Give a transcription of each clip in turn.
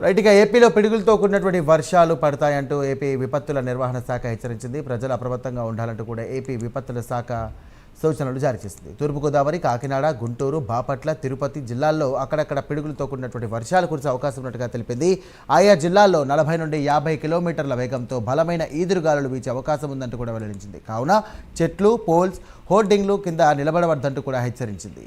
రైట్గా ఏపీలో పిడుగులతో కూడినటువంటి వర్షాలు పడతాయంటూ ఏపీ విపత్తుల నిర్వహణ శాఖ హెచ్చరించింది. ప్రజలు అప్రమత్తంగా ఉండాలంటూ కూడా ఏపీ విపత్తుల శాఖ సూచనలు జారీ చేసింది. తూర్పుగోదావరి, కాకినాడ, గుంటూరు, బాపట్ల, తిరుపతి జిల్లాల్లో అక్కడక్కడ పిడుగులతో కూడినటువంటి వర్షాలు కురిసే అవకాశం ఉన్నట్టుగా తెలిపింది. ఆయా జిల్లాల్లో 40 నుండి 50 కిలోమీటర్ల వేగంతో బలమైన ఈదురుగాలులు వీచే అవకాశం ఉందంటూ కూడా వెల్లడించింది. కావున చెట్లు, పోల్స్, హోర్డింగ్లు కింద నిలబడవద్దంటూ కూడా హెచ్చరించింది.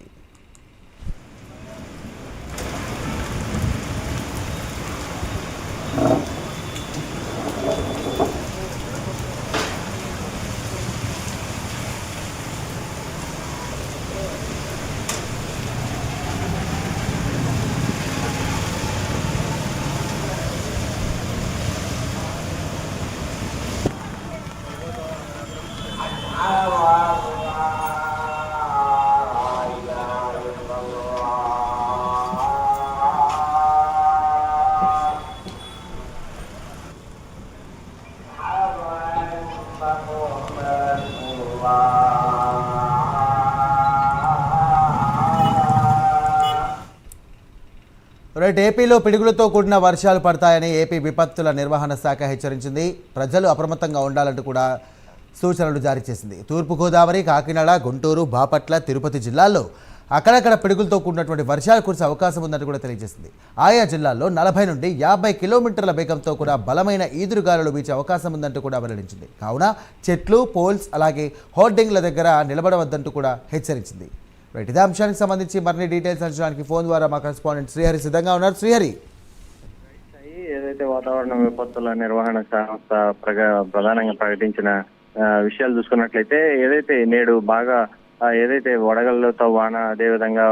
రైట్, ఏపీలో పిడుగులతో కూడిన వర్షాలు పడతాయని ఏపీ విపత్తుల నిర్వహణ శాఖ హెచ్చరించింది. ప్రజలు అప్రమత్తంగా ఉండాలంటూ కూడా సూచనలు జారీ చేసింది. తూర్పుగోదావరి, కాకినాడ, గుంటూరు, బాపట్ల, తిరుపతి జిల్లాల్లో అక్కడక్కడ పిడుగులతో కూడినటువంటి వర్షాలు కురిసే అవకాశం ఉందని కూడా తెలియజేసింది. ఆయా జిల్లాల్లో 40 నుండి 50 కిలోమీటర్ల వేగంతో కూడా బలమైన ఈదురుగాలులు వీచే అవకాశం ఉందంటూ కూడా వెల్లడించింది. కావున చెట్లు, పోల్స్ అలాగే హోర్డింగ్ల దగ్గర నిలబడవద్దంటూ కూడా హెచ్చరించింది. రైట్, ఇదే అంశానికి సంబంధించి మరిన్ని డీటెయిల్స్ అంచడానికి ఫోన్ ద్వారా మా కరెస్పాండెంట్ శ్రీహరి సిద్ధంగా ఉన్నారు. శ్రీహరి, ఏదైతే వాతావరణ విపత్తుల నిర్వహణ సంస్థ ప్రధానంగా ప్రకటించిన విషయాలు చూసుకున్నట్లయితే ఏదైతే నేడు బాగా ఏదైతే వడగళ్లతో వాన అదేవిధంగా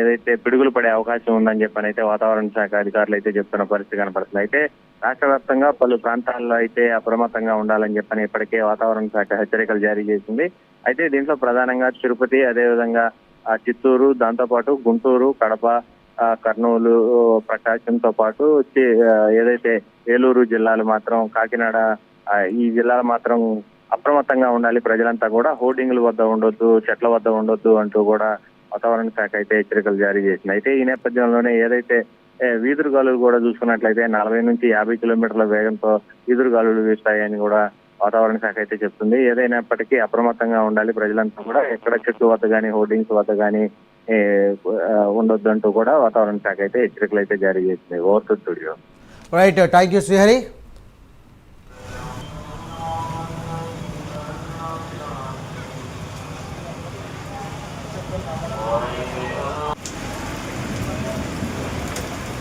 ఏదైతే పిడుగులు పడే అవకాశం ఉందని చెప్పని అయితే వాతావరణ శాఖ అధికారులు అయితే చెప్తున్న పరిస్థితి కనపడుతుంది. అయితే రాష్ట్ర వ్యాప్తంగా పలు ప్రాంతాల్లో అయితే అప్రమత్తంగా ఉండాలని చెప్పని ఇప్పటికే వాతావరణ శాఖ హెచ్చరికలు జారీ చేసింది. అయితే దీంట్లో ప్రధానంగా తిరుపతి, అదేవిధంగా చిత్తూరు, దాంతోపాటు గుంటూరు, కడప, కర్నూలు, ప్రకాశంతో పాటు ఏదైతే ఏలూరు జిల్లాలు మాత్రం, కాకినాడ ఈ జిల్లాలు మాత్రం అప్రమత్తంగా ఉండాలి. ప్రజలంతా కూడా హోర్డింగ్ల వద్ద ఉండొద్దు, చెట్ల వద్ద ఉండొద్దు అంటూ కూడా వాతావరణ శాఖ అయితే హెచ్చరికలు జారీ చేసింది. అయితే ఈ నేపథ్యంలోనే ఏదైతే ఈదురుగాలులు కూడా చూసుకున్నట్లయితే 40 నుంచి 50 కిలోమీటర్ల వేగంతో ఈదురుగాలులు వీస్తాయని కూడా వాతావరణ శాఖ అయితే చెప్తుంది. ఏదైనప్పటికీ అప్రమత్తంగా ఉండాలి ప్రజలంతా కూడా. ఎక్కడ చెట్ల వద్ద కానీ హోర్డింగ్స్ వద్ద కానీ ఉండొద్దు అంటూ కూడా వాతావరణ శాఖ అయితే హెచ్చరికలు అయితే జారీ చేసింది. Over to studio. Right, thank you Srihari.